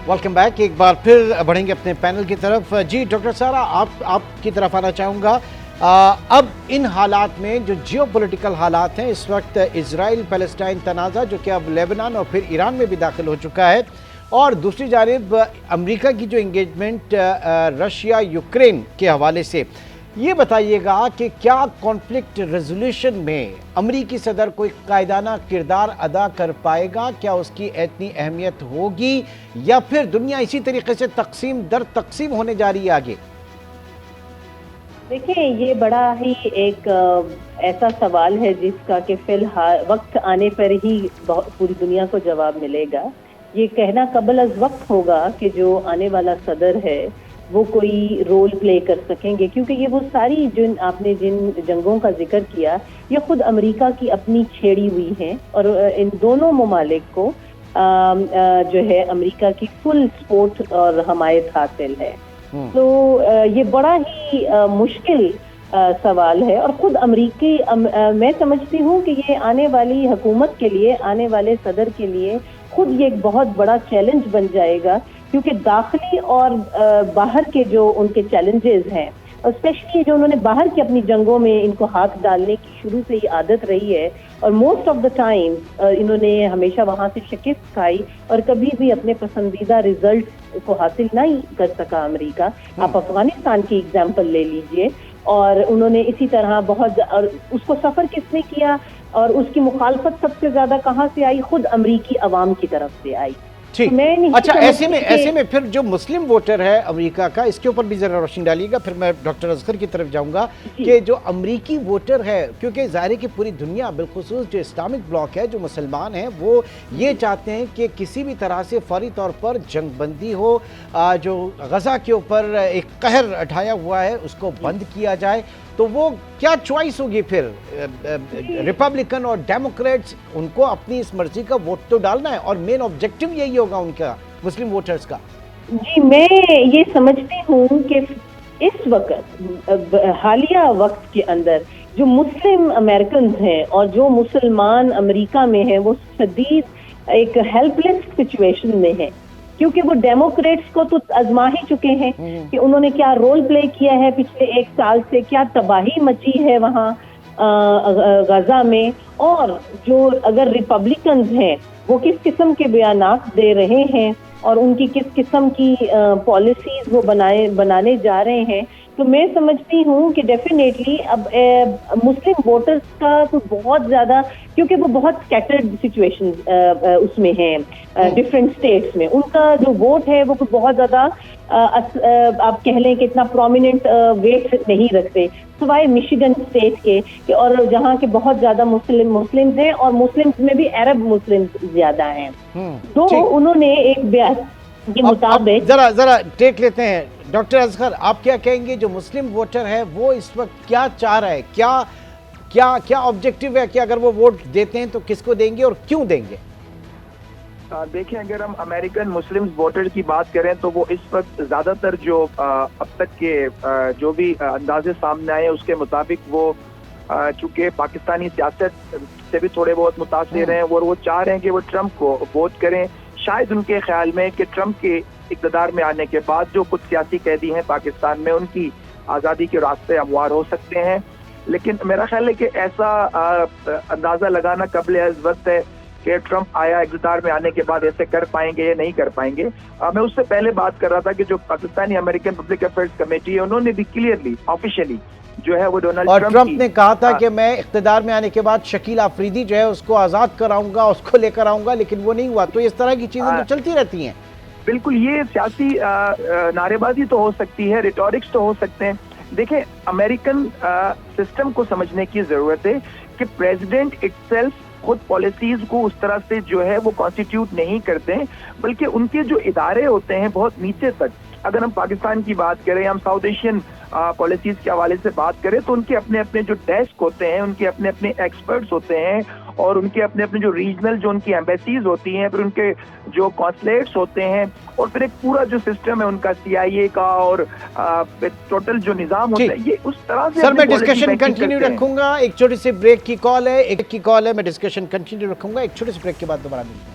Welcome back. एक बार फिर बढ़ेंगे अपने पैनल की तरफ। जी डॉक्टर सारा, आप की तरफ आना चाहूँगा। अब इन हालात में जो जियोपॉलिटिकल हालात हैं इस वक्त, इजराइल पैलेस्टाइन तनाज़ा जो कि अब लेबनान और फिर ईरान में भी दाखिल हो चुका है, और दूसरी जानिब अमेरिका की जो इंगेजमेंट रशिया यूक्रेन के हवाले से, ये बताइएगा कि क्या कॉन्फ्लिक्ट रेजोल्यूशन में अमरीकी सदर कोई कायदाना किरदार अदा कर पाएगा? क्या उसकी इतनी अहमियत होगी या फिर दुनिया इसी तरीके से तकसीम दर तकसीम होने जा रही है आगे? देखिए, ये बड़ा ही एक ऐसा सवाल है जिसका कि फिलहाल वक्त आने पर ही पूरी दुनिया को जवाब मिलेगा। ये कहना कबल अज वक्त होगा कि जो आने वाला सदर है वो कोई रोल प्ले कर सकेंगे, क्योंकि ये वो सारी जिन जंगों का जिक्र किया, ये खुद अमेरिका की अपनी छेड़ी हुई हैं, और इन दोनों ममालिक को जो है अमेरिका की फुल सपोर्ट और हमायत हासिल है। तो ये बड़ा ही मुश्किल सवाल है, और खुद अमरीकी मैं समझती हूँ कि ये आने वाली हुकूमत के लिए, आने वाले सदर के लिए खुद ये एक बहुत बड़ा चैलेंज बन जाएगा, क्योंकि दाखिली और बाहर के जो उनके चैलेंजेस हैं, स्पेशली जो उन्होंने बाहर की अपनी जंगों में इनको हाथ डालने की शुरू से ही आदत रही है, और मोस्ट ऑफ द टाइम इन्होंने हमेशा वहां से शिकस्त खाई और कभी भी अपने पसंदीदा रिजल्ट को हासिल नहीं कर सका अमेरिका। आप अफगानिस्तान की एग्जाम्पल ले लीजिए, और उन्होंने इसी तरह बहुत, और उसको सफर किसने किया और उसकी मुखालफत सबसे ज्यादा कहाँ से आई? खुद अमरीकी अवाम की तरफ से आई। ठीक। अच्छा, ऐसे में फिर जो मुस्लिम वोटर है अमेरिका का, इसके ऊपर भी जरा रोशनी डालिएगा, फिर मैं डॉक्टर असगर की तरफ जाऊंगा कि जो अमेरिकी वोटर है, क्योंकि ज़ाहिर है कि पूरी दुनिया बिलखुसूस जो इस्लामिक ब्लॉक है, जो मुसलमान हैं, वो ये चाहते हैं कि किसी भी तरह से फौरी तौर पर जंगबंदी हो, जो गजा के ऊपर एक कहर ढाया हुआ है उसको बंद किया जाए। तो वो क्या चॉइस होगी फिर? रिपब्लिकन और डेमोक्रेट्स, उनको अपनी इस मर्जी का वोट तो डालना है, और मेन ऑब्जेक्टिव यही होगा उनका, मुस्लिम वोटर्स का। जी, मैं ये समझती हूँ कि इस वक्त हालिया वक्त के अंदर जो मुस्लिम अमेरिकन हैं और जो मुसलमान अमेरिका में हैं, वो शदीद एक हेल्पलेस सिचुएशन में है, क्योंकि वो डेमोक्रेट्स को तो आजमा ही चुके हैं कि उन्होंने क्या रोल प्ले किया है पिछले एक साल से, क्या तबाही मची है वहाँ गजा में, और जो अगर रिपब्लिकन्स हैं वो किस किस्म के बयानात दे रहे हैं और उनकी किस किस्म की पॉलिसीज वो बनाने जा रहे हैं। तो मैं समझती हूँ कि डेफिनेटली अब मुस्लिम वोटर्स का तो बहुत ज़्यादा, क्योंकि वो बहुत स्कैटर्ड सिचुएशन उसमें हैं, डिफरेंट स्टेट्स में उनका जो वोट है वो बहुत ज़्यादा आप कह लें कि इतना प्रोमिनेंट वेट नहीं रखते, सिवाय मिशिगन स्टेट के और जहाँ के बहुत ज़्यादा मुस्लिम्स हैं, और मुस्लिम्स में भी अरब मुस्लिम्स ज़्यादा हैं। तो उन्होंने एक बयान के मुताबिक जरा टेक लेते हैं। डॉक्टर असगर, आप क्या कहेंगे? जो मुस्लिम वोटर है वो इस वक्त क्या चाह रहा है? क्या ऑब्जेक्टिव है कि अगर वो वोट देते हैं तो किसको देंगे और क्यों देंगे? देखिए, अगर हम अमेरिकन मुस्लिम वोटर की बात करें तो वो इस वक्त ज्यादातर जो अब तक के जो भी अंदाजे सामने आए उसके मुताबिक वो चूंकि पाकिस्तानी सियासत से भी थोड़े बहुत मुतासिर हैं, और वो चाह रहे हैं कि वो ट्रम्प को वोट करें। शायद उनके ख्याल में कि ट्रम्प के इक़्तिदार में आने के बाद जो कुछ सियासी कैदी हैं पाकिस्तान में, उनकी आज़ादी के रास्ते हमवार हो सकते हैं। लेकिन मेरा ख्याल है कि ऐसा अंदाज़ा लगाना कबल अज़ वक्त है कि ट्रम्प आया, इक़्तिदार में आने के बाद ऐसे कर पाएंगे या नहीं कर पाएंगे। मैं उससे पहले बात कर रहा था कि जो Pakistani American public affairs committee है, उन्होंने भी क्लियरली ऑफिशियली जो है वो डोनाल्ड ट्रम्प ने कहा था कि मैं इक़्तिदार में आने के बाद शकील आफरीदी जो है उसको आज़ाद कराऊंगा, उसको लेकर आऊंगा, लेकिन वो नहीं हुआ। तो इस तरह की चीज़ें तो चलती रहती हैं। बिल्कुल, ये सियासी नारेबाजी तो हो सकती है, रिटोरिक्स तो हो सकते हैं। देखिए, अमेरिकन सिस्टम को समझने की जरूरत है कि प्रेसिडेंट इटसेल्फ खुद पॉलिसीज को उस तरह से जो है वो कॉन्स्टिट्यूट नहीं करते, बल्कि उनके जो इदारे होते हैं बहुत नीचे तक, अगर हम पाकिस्तान की बात करें, हम साउथ एशियन पॉलिसीज के हवाले से बात करें, तो उनके अपने अपने जो डेस्क होते हैं, उनके अपने अपने एक्सपर्ट्स होते हैं, और उनके अपने अपने जो रीजनल जो उनकी एम्बेसीज होती हैं, फिर उनके जो कॉन्सुलेट्स होते हैं, और फिर एक पूरा जो सिस्टम है उनका CIA का, और टोटल जो निज़ाम होता है, ये उस तरह से। सर, मैं डिस्कशन कंटिन्यू रखूंगा। एक छोटी सी ब्रेक की कॉल है, मैं डिस्कशन कंटिन्यू रखूंगा, एक छोटे से ब्रेक के बाद दोबारा मिलूंगा।